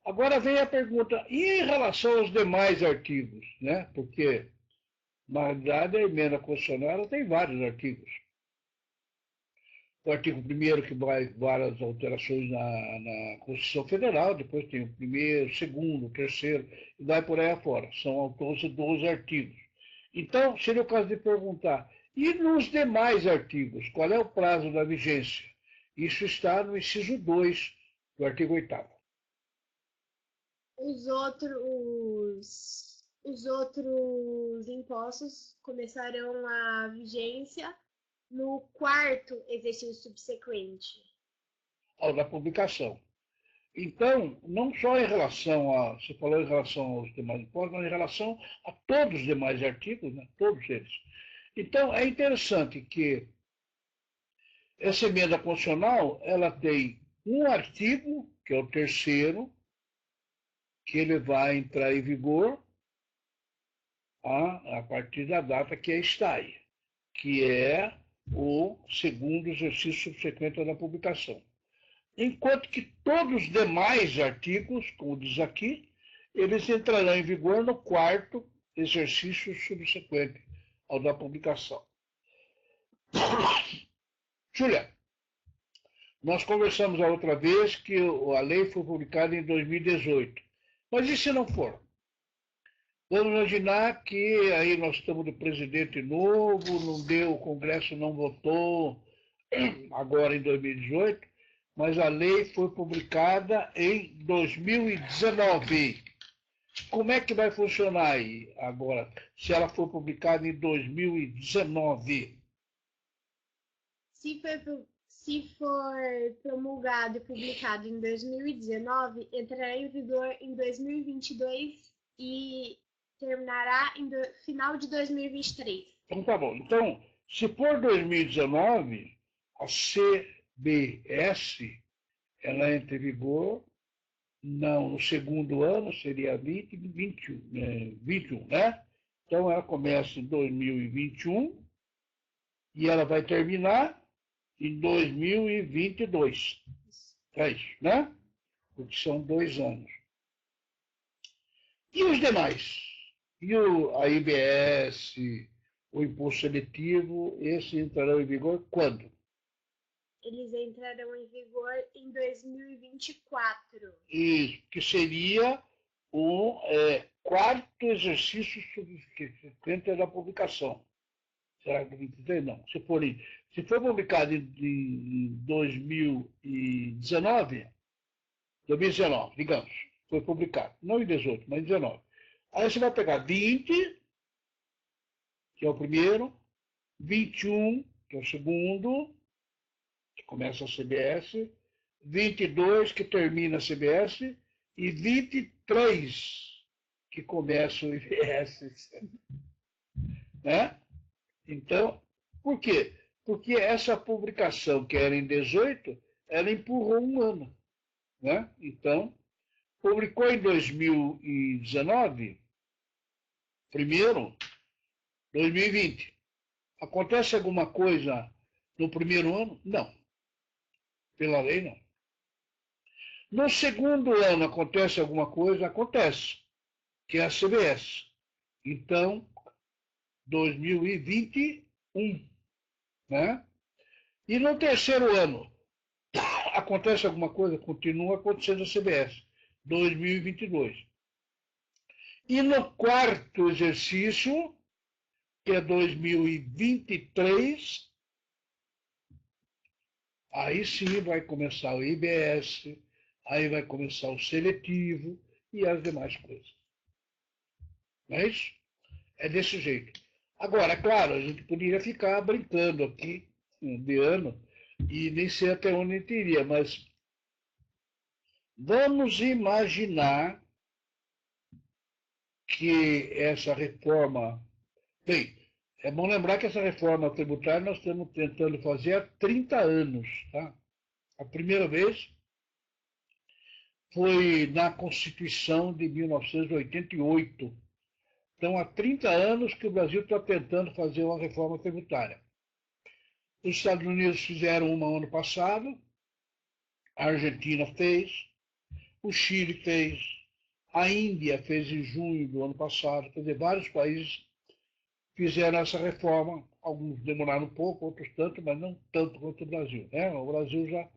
Agora vem a pergunta, e em relação aos demais artigos? Né? Porque, na realidade, a emenda constitucional tem vários artigos. O artigo 1º, que vai várias alterações na Constituição Federal, depois tem o 1º, 2º, 3º, e vai por aí afora. São ao todo 12 artigos. Então, seria o caso de perguntar, e nos demais artigos, qual é o prazo da vigência? Isso está no inciso 2 do artigo 8º. Os outros impostos começarão a vigência no quarto exercício subsequente. Ao da publicação. Então, não só em relação a, você falou em relação aos demais impostos, mas em relação a todos os demais artigos, né? Todos eles. Então, é interessante que essa emenda constitucional, ela tem um artigo, que é o 3º, que ele vai entrar em vigor a partir da data que está aí, que é o segundo exercício subsequente da publicação. Enquanto que todos os demais artigos, como diz aqui, eles entrarão em vigor no quarto exercício subsequente ao da publicação. Júlia, nós conversamos a outra vez que a lei foi publicada em 2018. Mas e se não for? Vamos imaginar que aí nós estamos de presidente novo, não deu, o Congresso não votou agora em 2018, mas a lei foi publicada em 2019. Como é que vai funcionar aí agora, se ela for publicada em 2019? Se for promulgado e publicado em 2019, entrará em vigor em 2022 e terminará em final de 2023. Então tá bom. Então, se for 2019, a CBS, ela entra em vigor, não, no segundo ano, seria 21, né? Então, ela começa em 2021 e ela vai terminar em 2022. É isso, né? Porque são 2 anos. E os demais? E a IBS, o imposto seletivo, esses entrarão em vigor quando? Eles entrarão em vigor em 2024. Isso, que seria o quarto exercício subsequente da publicação. Será que 23? Não. Se for publicado em 2019, digamos, foi publicado, não em 18, mas em 19. Aí você vai pegar 20, que é o primeiro, 21, que é o segundo, que começa a CBS, 22, que termina a CBS, e 23, que começa o IBS. Né? Então, por quê? Porque essa publicação, que era em 18, ela empurrou um ano. Né? Então, publicou em 2019, primeiro, 2020. Acontece alguma coisa no primeiro ano? Não. Pela lei, não. No segundo ano acontece alguma coisa? Acontece, que é a CBS. Então, 2021. Né? E no terceiro ano, acontece alguma coisa? Continua acontecendo a CBS. 2022. E no quarto exercício, que é 2023, aí sim vai começar o IBS, aí vai começar o seletivo e as demais coisas. Não é isso? É desse jeito. Agora, claro, a gente poderia ficar brincando aqui de ano e nem sei até onde teria, mas vamos imaginar que essa reforma. Bem, é bom lembrar que essa reforma tributária nós estamos tentando fazer há 30 anos. Tá? A primeira vez foi na Constituição de 1988. Então, há 30 anos que o Brasil está tentando fazer uma reforma tributária. Os Estados Unidos fizeram uma ano passado, a Argentina fez, o Chile fez, a Índia fez em junho do ano passado, quer dizer, vários países fizeram essa reforma, alguns demoraram um pouco, outros tanto, mas não tanto quanto o Brasil. Né? O Brasil já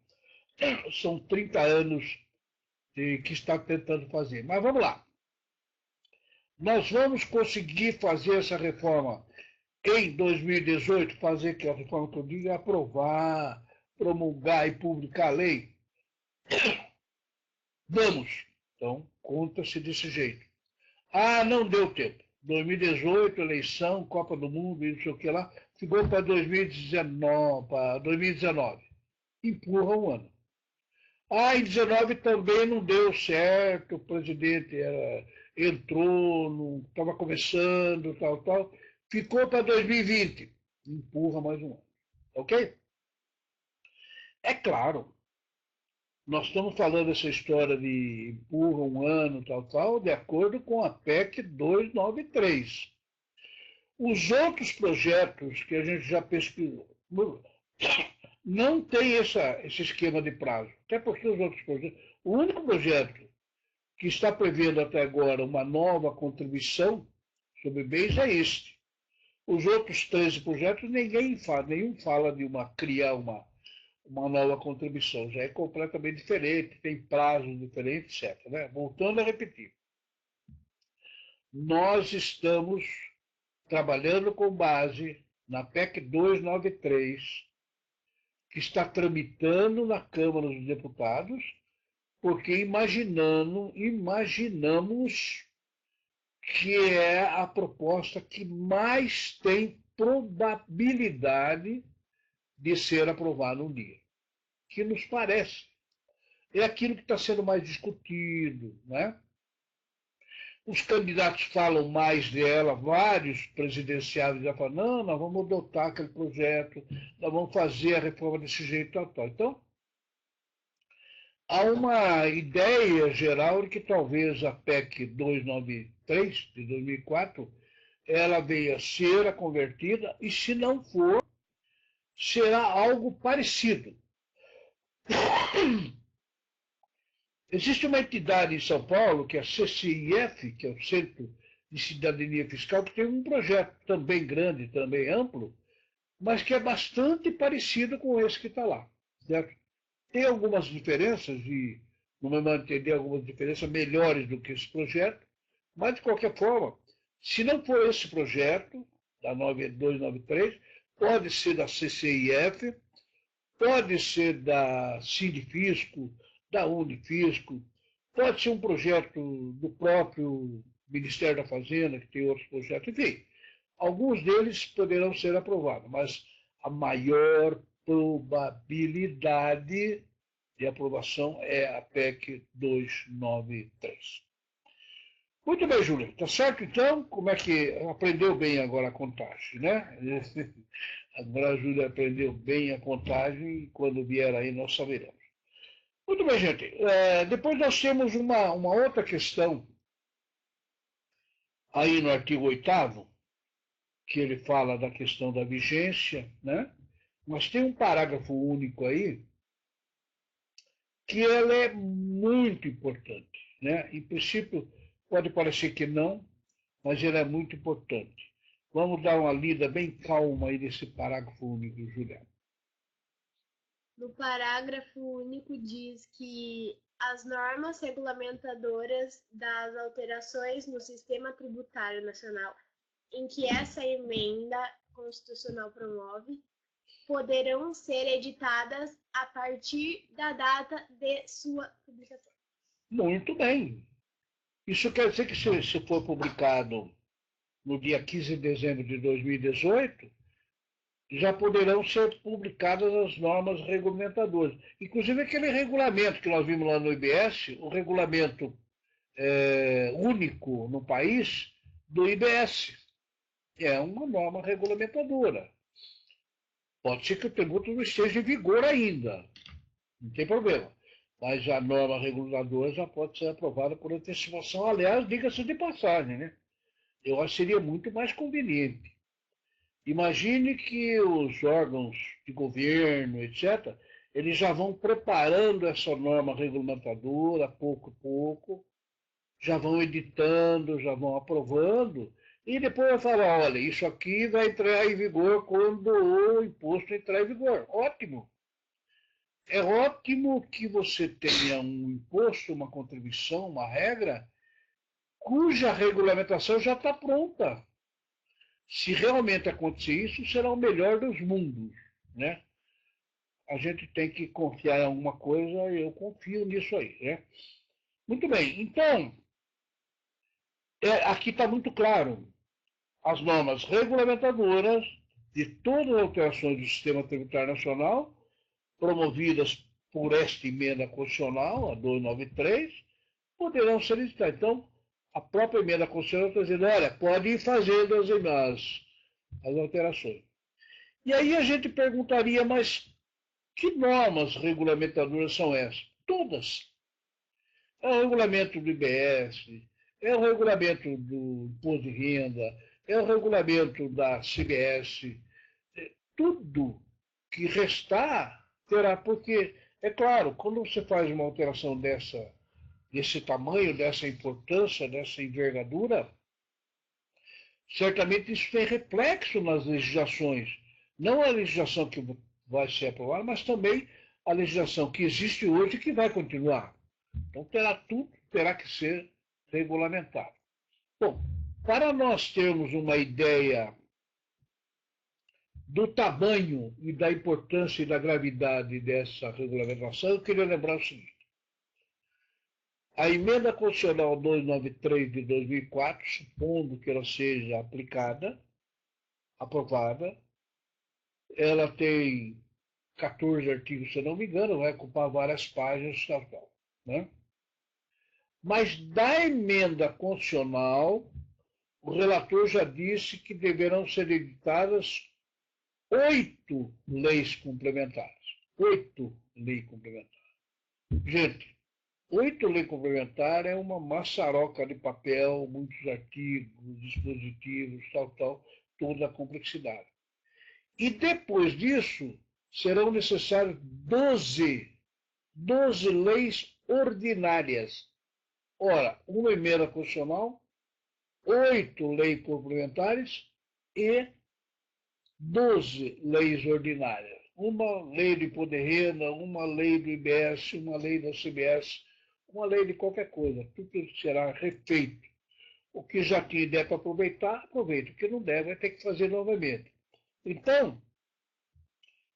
são 30 anos que está tentando fazer. Mas vamos lá. Nós vamos conseguir fazer essa reforma em 2018, fazer que a reforma que eu digo é aprovar, promulgar e publicar a lei? Vamos. Então, conta-se desse jeito. Ah, não deu tempo. 2018, eleição, Copa do Mundo, não sei o que lá, ficou para 2019. Empurra um ano. Ah, em 19 também não deu certo, o presidente entrou, estava começando, tal. Ficou para 2020. Empurra mais um ano. Ok? É claro, nós estamos falando essa história de empurra um ano, tal, de acordo com a PEC 293. Os outros projetos que a gente já pesquisou não tem esse esquema de prazo. Até porque os outros projetos. O único projeto que está prevendo até agora uma nova contribuição sobre bens é este. Os outros 13 projetos, nenhum fala de criar uma nova contribuição. Já é completamente diferente, tem prazos diferentes, etc. Né? Voltando a repetir. Nós estamos trabalhando com base na PEC 293, que está tramitando na Câmara dos Deputados, porque imaginamos que é a proposta que mais tem probabilidade de ser aprovada um dia. Que nos parece. É aquilo que está sendo mais discutido, né? Os candidatos falam mais dela, vários presidenciáveis já falam, não, nós vamos adotar aquele projeto, nós vamos fazer a reforma desse jeito, tal. Então, há uma ideia geral de que talvez a PEC 293, de 2004, ela venha a ser convertida, e se não for, será algo parecido. Existe uma entidade em São Paulo, que é a CCIF, que é o Centro de Cidadania Fiscal, que tem um projeto também grande, também amplo, mas que é bastante parecido com esse que está lá. Certo? Tem algumas diferenças, e no meu modo de entender, algumas diferenças melhores do que esse projeto, mas, de qualquer forma, se não for esse projeto, da 293, pode ser da CCIF, pode ser da Sindifisco, da Unifisco, pode ser um projeto do próprio Ministério da Fazenda, que tem outros projetos, enfim, alguns deles poderão ser aprovados, mas a maior probabilidade de aprovação é a PEC 293. Muito bem, Júlia. Tá certo, então? Como é que aprendeu bem agora a contagem, né? Agora a Júlia aprendeu bem a contagem e quando vier aí nós saberemos. Muito bem, gente. Depois nós temos uma outra questão aí no artigo 8º, que ele fala da questão da vigência, né? Mas tem um parágrafo único aí que ela é muito importante, né? Em princípio, pode parecer que não, mas ela é muito importante. Vamos dar uma lida bem calma aí desse parágrafo único, Juliano. No parágrafo único diz que as normas regulamentadoras das alterações no sistema tributário nacional em que essa emenda constitucional promove poderão ser editadas a partir da data de sua publicação. Muito bem. Isso quer dizer que se for publicado no dia 15 de dezembro de 2018, já poderão ser publicadas as normas regulamentadoras. Inclusive aquele regulamento que nós vimos lá no IBS, o regulamento único no país do IBS. É uma norma regulamentadora. Pode ser que o tributo não esteja em vigor ainda, não tem problema. Mas a norma reguladora já pode ser aprovada por antecipação. Aliás, diga-se de passagem, né? Eu acho que seria muito mais conveniente. Imagine que os órgãos de governo, etc., eles já vão preparando essa norma regulamentadora, pouco a pouco, já vão editando, já vão aprovando, e depois vai falar, olha, isso aqui vai entrar em vigor quando o imposto entrar em vigor. Ótimo! É ótimo que você tenha um imposto, uma contribuição, uma regra, cuja regulamentação já está pronta. Se realmente acontecer isso, será o melhor dos mundos, né? A gente tem que confiar em alguma coisa e eu confio nisso aí, né? Muito bem, então, aqui está muito claro. As normas regulamentadoras de todas as alterações do sistema tributário nacional, promovidas por esta emenda constitucional, a 293, poderão ser editadas. Então, a própria emenda constitucional está dizendo, olha, pode ir fazendo as alterações. E aí a gente perguntaria, mas que normas regulamentadoras são essas? Todas. É o regulamento do IBS, é o regulamento do Imposto de Renda, é o regulamento da CBS, tudo que restar terá, porque, é claro, quando você faz uma alteração desse tamanho, dessa importância, dessa envergadura, certamente isso tem reflexo nas legislações. Não a legislação que vai ser aprovada, mas também a legislação que existe hoje e que vai continuar. Então tudo terá que ser regulamentado. Bom, para nós termos uma ideia do tamanho e da importância e da gravidade dessa regulamentação, eu queria lembrar o seguinte. A emenda constitucional 293 de 2004, supondo que ela seja aprovada, ela tem 14 artigos, se não me engano, vai ocupar várias páginas, tal, né? Mas da emenda constitucional, o relator já disse que deverão ser editadas 8 leis complementares. 8 leis complementares. Gente, 8 leis complementares é uma maçaroca de papel, muitos artigos, dispositivos, tal, toda a complexidade. E depois disso, serão necessárias 12 leis ordinárias. Ora, uma emenda constitucional, 8 leis complementares e 12 leis ordinárias. Uma lei de imposto de renda, uma lei do IBS, uma lei da CBS, uma lei de qualquer coisa. Tudo será refeito. O que já tinha ideia para aproveitar, aproveita. O que não deve, vai ter que fazer novamente. Então,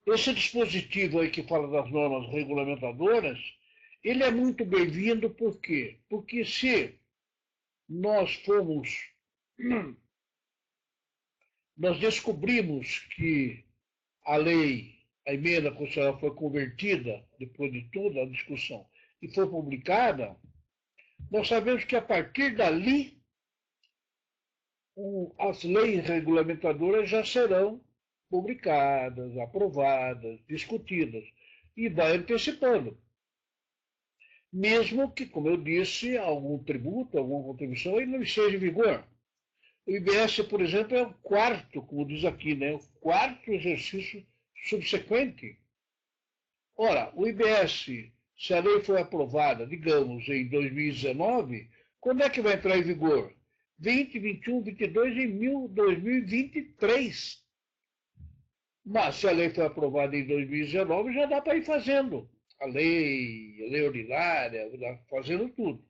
esse dispositivo aí que fala das normas regulamentadoras, ele é muito bem-vindo, por quê? Porque se nós descobrimos que a emenda constitucional foi convertida, depois de toda a discussão, e foi publicada, nós sabemos que a partir dali as leis regulamentadoras já serão publicadas, aprovadas, discutidas, e vai antecipando. Mesmo que, como eu disse, algum tributo, alguma contribuição, ele não esteja em vigor. O IBS, por exemplo, é o quarto, como diz aqui, né? O quarto exercício subsequente. Ora, o IBS, se a lei for aprovada, digamos, em 2019, quando é que vai entrar em vigor? 20, 21, 22 em 2023. Mas se a lei for aprovada em 2019, já dá para ir fazendo a lei ordinária, fazendo tudo.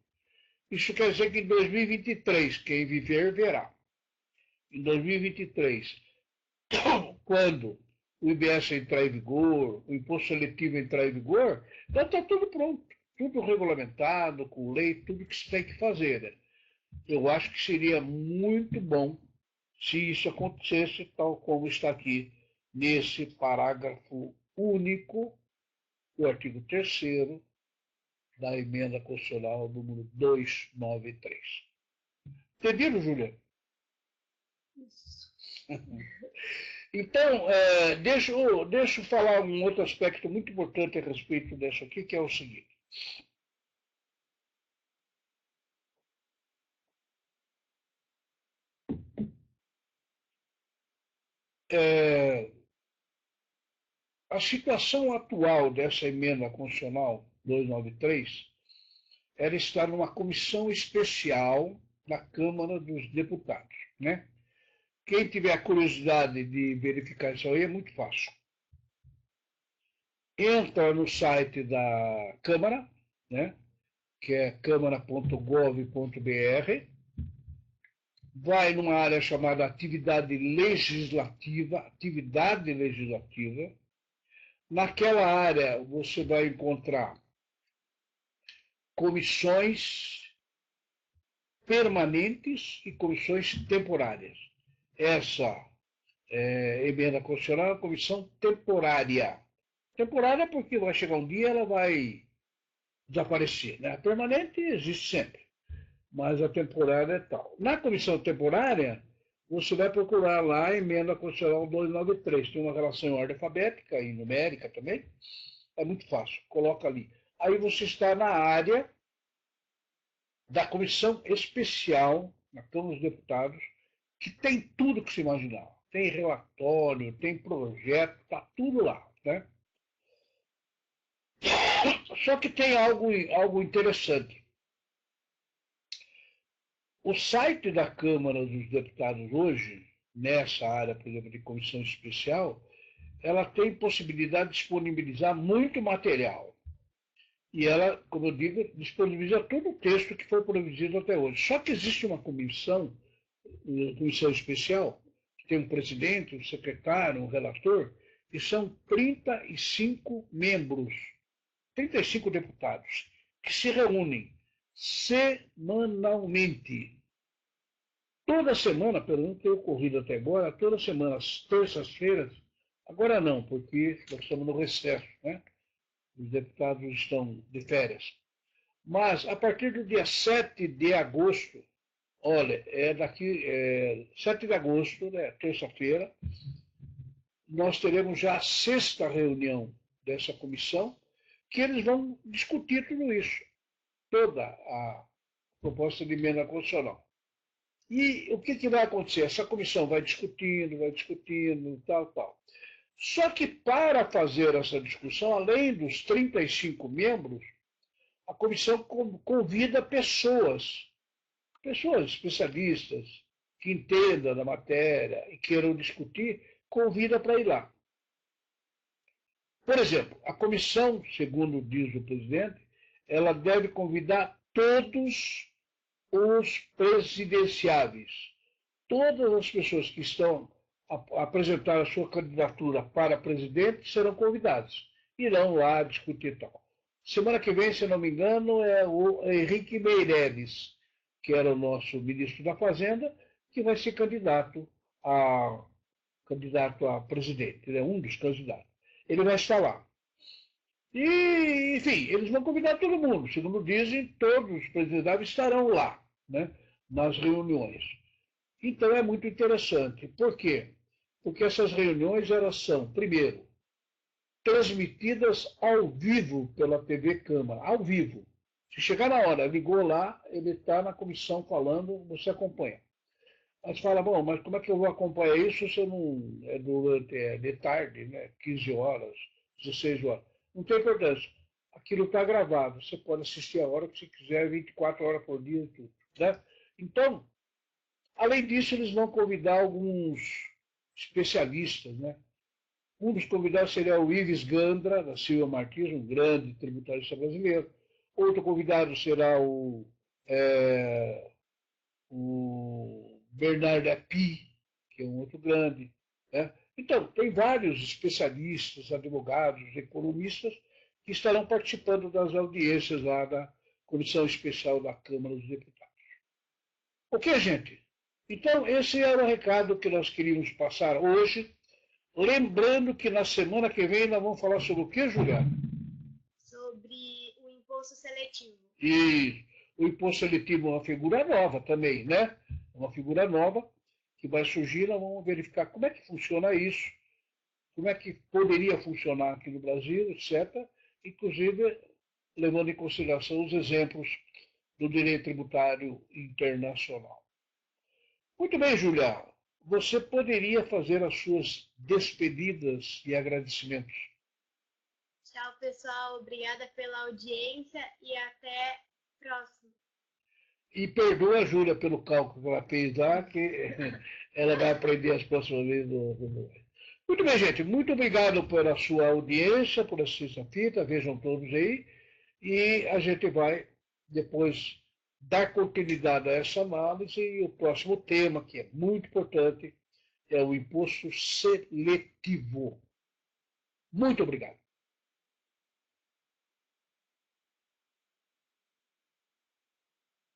Isso quer dizer que em 2023, quem viver, verá. Em 2023, quando o IBS entrar em vigor, o imposto seletivo entrar em vigor, já está tudo pronto, tudo regulamentado, com lei, tudo que se tem que fazer. Né? Eu acho que seria muito bom se isso acontecesse, tal como está aqui nesse parágrafo único do artigo 3º da emenda constitucional número 293. Entendido, Júlia? Isso. Então, deixa eu falar um outro aspecto muito importante a respeito disso aqui, que é o seguinte. A situação atual dessa emenda constitucional 293 era estar numa comissão especial da Câmara dos Deputados, né? Quem tiver curiosidade de verificar isso aí é muito fácil. Entra no site da Câmara, né? Que é câmara.gov.br, vai numa área chamada atividade legislativa. Naquela área você vai encontrar comissões permanentes e comissões temporárias. Essa emenda constitucional é uma comissão temporária. Temporária porque vai chegar um dia e ela vai desaparecer, né? A permanente existe sempre, mas a temporária é tal. Na comissão temporária, você vai procurar lá a emenda constitucional 293. Tem uma relação em ordem alfabética e numérica também. É muito fácil, coloca ali. Aí você está na área da comissão especial na Câmara dos Deputados, que tem tudo que se imaginar. Tem relatório, tem projeto, está tudo lá, né? Só que tem algo interessante. O site da Câmara dos Deputados hoje, nessa área, por exemplo, de comissão especial, ela tem possibilidade de disponibilizar muito material. E ela, como eu digo, disponibiliza todo o texto que foi produzido até hoje. Só que existe uma comissão especial, que tem um presidente, um secretário, um relator, e são 35 membros, 35 deputados, que se reúnem semanalmente. Toda semana, pelo menos tem ocorrido até agora, toda semana, às terças-feiras, agora não, porque nós estamos no recesso, né? Os deputados estão de férias. Mas, a partir do dia 7 de agosto, olha, 7 de agosto, né, terça-feira, nós teremos já a 6ª reunião dessa comissão, que eles vão discutir tudo isso, toda a proposta de emenda constitucional. E o que vai acontecer? Essa comissão vai discutindo, tal. Só que para fazer essa discussão, além dos 35 membros, a comissão convida pessoas especialistas, que entendam da matéria e queiram discutir, convida para ir lá. Por exemplo, a comissão, segundo diz o presidente, ela deve convidar todos os presidenciáveis. Todas as pessoas que estão a apresentar a sua candidatura para presidente serão convidadas. Irão lá discutir tal. Semana que vem, se não me engano, é o Henrique Meirelles, que era o nosso ministro da Fazenda, que vai ser candidato a presidente. Ele é um dos candidatos. Ele vai estar lá. E, enfim, eles vão convidar todo mundo. Segundo dizem, todos os presidenciáveis estarão lá, né, nas reuniões. Então é muito interessante. Por quê? Porque essas reuniões elas são, primeiro, transmitidas ao vivo pela TV Câmara, ao vivo. Se chegar na hora, ligou lá, ele está na comissão falando, você acompanha. Aí você fala, bom, mas como é que eu vou acompanhar isso se eu não é de tarde, né? 15 horas, 16 horas? Não tem importância. Aquilo está gravado. Você pode assistir a hora que você quiser, 24 horas por dia, tudo, né? Então, além disso, eles vão convidar alguns especialistas, né? Um dos convidados seria o Ives Gandra, da Silva Martins, um grande tributarista brasileiro. Outro convidado será o Bernard Api, que é um outro grande, né? Então, tem vários especialistas, advogados, economistas, que estarão participando das audiências lá da Comissão Especial da Câmara dos Deputados. Ok, gente? Então, esse era o recado que nós queríamos passar hoje. Lembrando que na semana que vem nós vamos falar sobre o que, Juliana? Sobre o imposto seletivo. E o imposto seletivo é uma figura nova também, né? Uma figura nova que vai surgir, nós vamos verificar como é que funciona isso, como é que poderia funcionar aqui no Brasil, etc. Inclusive, levando em consideração os exemplos do direito tributário internacional. Muito bem, Julia. Você poderia fazer as suas despedidas e agradecimentos. Tchau, pessoal. Obrigada pela audiência e até próximo. E perdoa a Júlia pelo cálculo que ela fez lá, que ela vai aprender as próximas vezes. Muito bem, gente. Muito obrigado pela sua audiência, por assistir a fita. Vejam todos aí. E a gente vai depois dar continuidade a essa análise. E o próximo tema, que é muito importante, é o imposto seletivo. Muito obrigado.